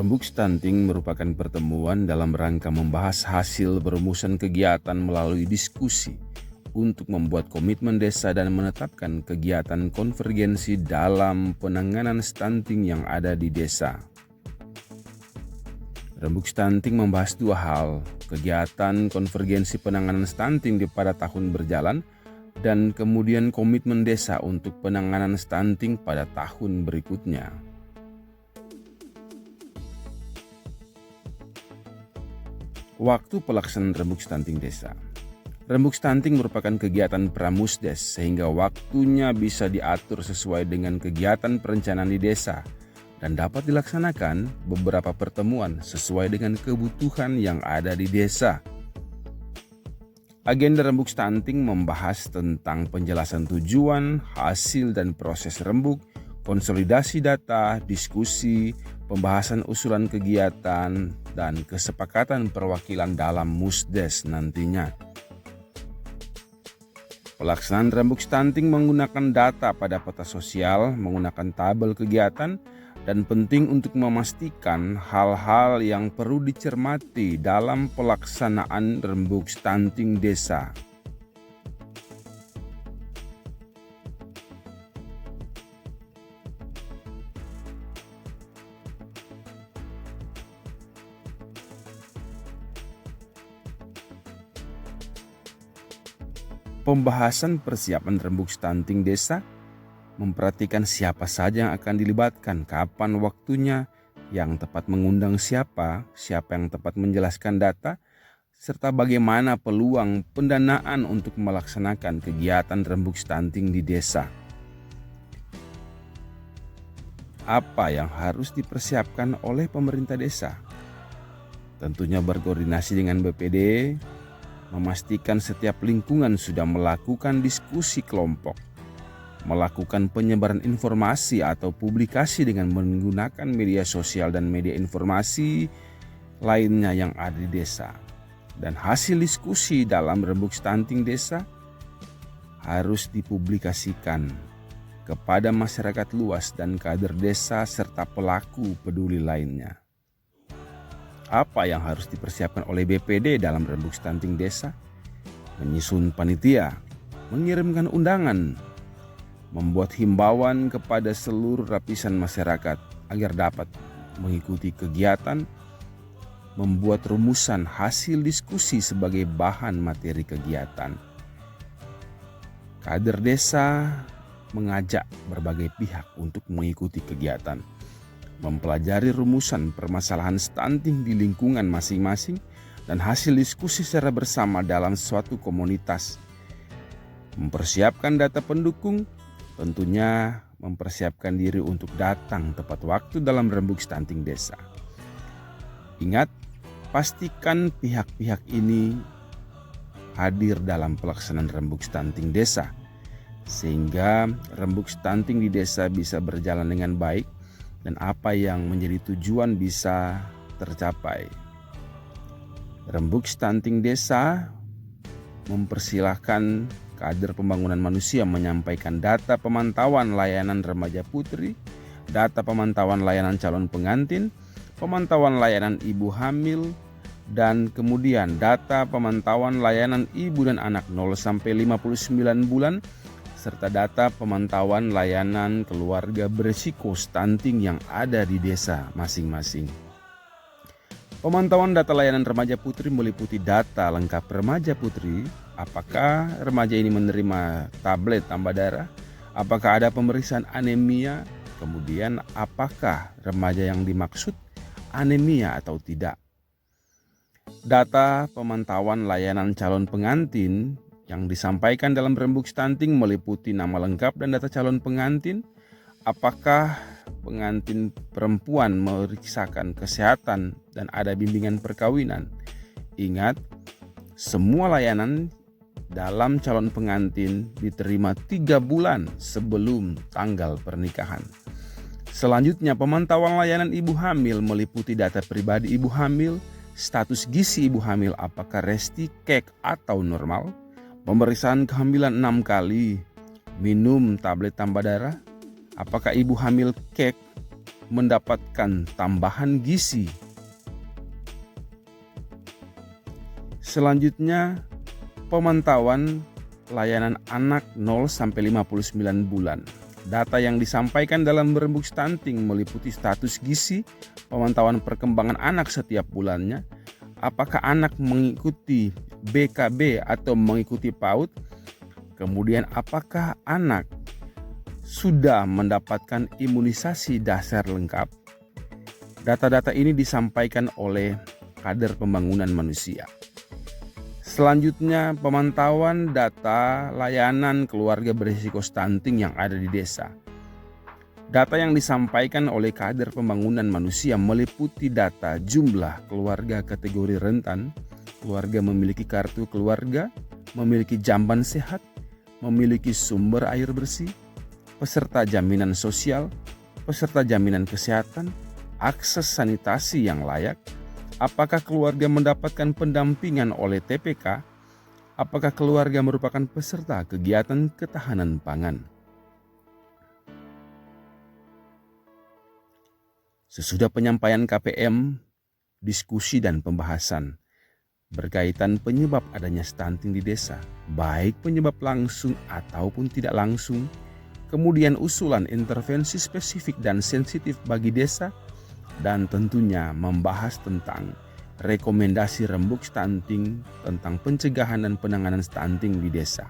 Rembuk stunting merupakan pertemuan dalam rangka membahas hasil perumusan kegiatan melalui diskusi untuk membuat komitmen desa dan menetapkan kegiatan konvergensi dalam penanganan stunting yang ada di desa. Rembuk stunting membahas dua hal, kegiatan konvergensi penanganan stunting pada tahun berjalan dan kemudian komitmen desa untuk penanganan stunting pada tahun berikutnya. Waktu pelaksanaan rembuk stunting desa. Rembuk stunting merupakan kegiatan pramusdes sehingga waktunya bisa diatur sesuai dengan kegiatan perencanaan di desa dan dapat dilaksanakan beberapa pertemuan sesuai dengan kebutuhan yang ada di desa. Agenda rembuk stunting membahas tentang penjelasan tujuan, hasil dan proses rembuk, konsolidasi data, diskusi, pembahasan usulan kegiatan, dan kesepakatan perwakilan dalam musdes nantinya. Pelaksanaan rembuk stunting menggunakan data pada peta sosial, menggunakan tabel kegiatan, dan penting untuk memastikan hal-hal yang perlu dicermati dalam pelaksanaan rembuk stunting desa. Pembahasan persiapan rembuk stunting desa memperhatikan siapa saja yang akan dilibatkan, kapan waktunya, yang tepat mengundang siapa yang tepat menjelaskan data, serta bagaimana peluang pendanaan untuk melaksanakan kegiatan rembuk stunting di desa. Apa yang harus dipersiapkan oleh pemerintah desa? Tentunya berkoordinasi dengan BPD, memastikan setiap lingkungan sudah melakukan diskusi kelompok, melakukan penyebaran informasi atau publikasi dengan menggunakan media sosial dan media informasi lainnya yang ada di desa. Dan hasil diskusi dalam rembuk stunting desa harus dipublikasikan kepada masyarakat luas dan kader desa serta pelaku peduli lainnya. Apa yang harus dipersiapkan oleh BPD dalam rembuk stunting desa? Menyusun panitia, mengirimkan undangan, membuat himbauan kepada seluruh lapisan masyarakat agar dapat mengikuti kegiatan, membuat rumusan hasil diskusi sebagai bahan materi kegiatan. Kader desa mengajak berbagai pihak untuk mengikuti kegiatan, mempelajari rumusan permasalahan stunting di lingkungan masing-masing dan hasil diskusi secara bersama dalam suatu komunitas. Mempersiapkan data pendukung, tentunya mempersiapkan diri untuk datang tepat waktu dalam rembuk stunting desa. Ingat, pastikan pihak-pihak ini hadir dalam pelaksanaan rembuk stunting desa, sehingga rembuk stunting di desa bisa berjalan dengan baik dan apa yang menjadi tujuan bisa tercapai. Rembuk stunting desa mempersilahkan kader pembangunan manusia menyampaikan data pemantauan layanan remaja putri, data pemantauan layanan calon pengantin, pemantauan layanan ibu hamil, dan kemudian data pemantauan layanan ibu dan anak 0-59 bulan, serta data pemantauan layanan keluarga berisiko stunting yang ada di desa masing-masing. Pemantauan data layanan remaja putri meliputi data lengkap remaja putri, apakah remaja ini menerima tablet tambah darah, apakah ada pemeriksaan anemia, kemudian apakah remaja yang dimaksud anemia atau tidak. Data pemantauan layanan calon pengantin yang disampaikan dalam rembuk stunting meliputi nama lengkap dan data calon pengantin, apakah pengantin perempuan memeriksakan kesehatan dan ada bimbingan perkawinan. Ingat, semua layanan dalam calon pengantin diterima 3 bulan sebelum tanggal pernikahan. Selanjutnya, pemantauan layanan ibu hamil meliputi data pribadi ibu hamil, status gizi ibu hamil apakah resti, kek, atau normal, pemeriksaan kehamilan 6 kali, minum tablet tambah darah, apakah ibu hamil kek mendapatkan tambahan gizi. Selanjutnya, pemantauan layanan anak 0-59 bulan. Data yang disampaikan dalam rembuk stunting meliputi status gizi, pemantauan perkembangan anak setiap bulannya, apakah anak mengikuti BKB atau mengikuti PAUD, kemudian apakah anak sudah mendapatkan imunisasi dasar lengkap. Data-data ini disampaikan oleh kader pembangunan manusia. Selanjutnya, pemantauan data layanan keluarga berisiko stunting yang ada di desa. Data yang disampaikan oleh kader pembangunan manusia meliputi data jumlah keluarga kategori rentan, keluarga memiliki kartu keluarga, memiliki jamban sehat, memiliki sumber air bersih, peserta jaminan sosial, peserta jaminan kesehatan, akses sanitasi yang layak, apakah keluarga mendapatkan pendampingan oleh TPK, apakah keluarga merupakan peserta kegiatan ketahanan pangan. Sesudah penyampaian KPM, diskusi dan pembahasan berkaitan penyebab adanya stunting di desa, baik penyebab langsung ataupun tidak langsung, kemudian usulan intervensi spesifik dan sensitif bagi desa, dan tentunya membahas tentang rekomendasi rembuk stunting tentang pencegahan dan penanganan stunting di desa.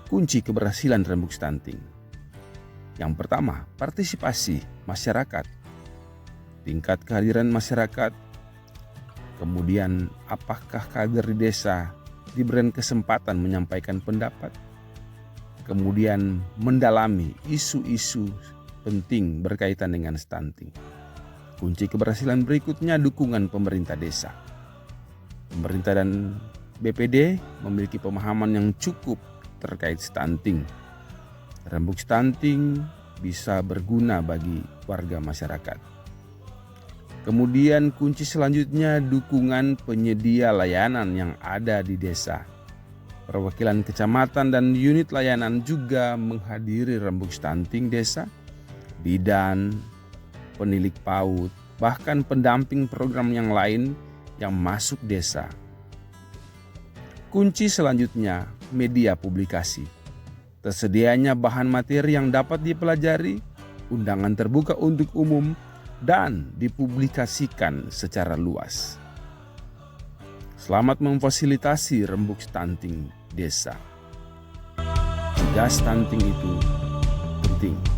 Kunci keberhasilan rembuk stunting. Yang pertama, partisipasi masyarakat. Tingkat kehadiran masyarakat. Kemudian, apakah kader di desa diberikan kesempatan menyampaikan pendapat? Kemudian, mendalami isu-isu penting berkaitan dengan stunting. Kunci keberhasilan berikutnya dukungan pemerintah desa. Pemerintah dan BPD memiliki pemahaman yang cukup terkait stunting. Rembuk stunting bisa berguna bagi warga masyarakat. Kemudian kunci selanjutnya dukungan penyedia layanan yang ada di desa. Perwakilan kecamatan dan unit layanan juga menghadiri rembuk stunting desa, bidan, penilik PAUD, bahkan pendamping program yang lain yang masuk desa. Kunci selanjutnya, media publikasi. Tersedianya bahan materi yang dapat dipelajari, undangan terbuka untuk umum, dan dipublikasikan secara luas. Selamat memfasilitasi rembuk stunting desa. Jika stunting itu penting.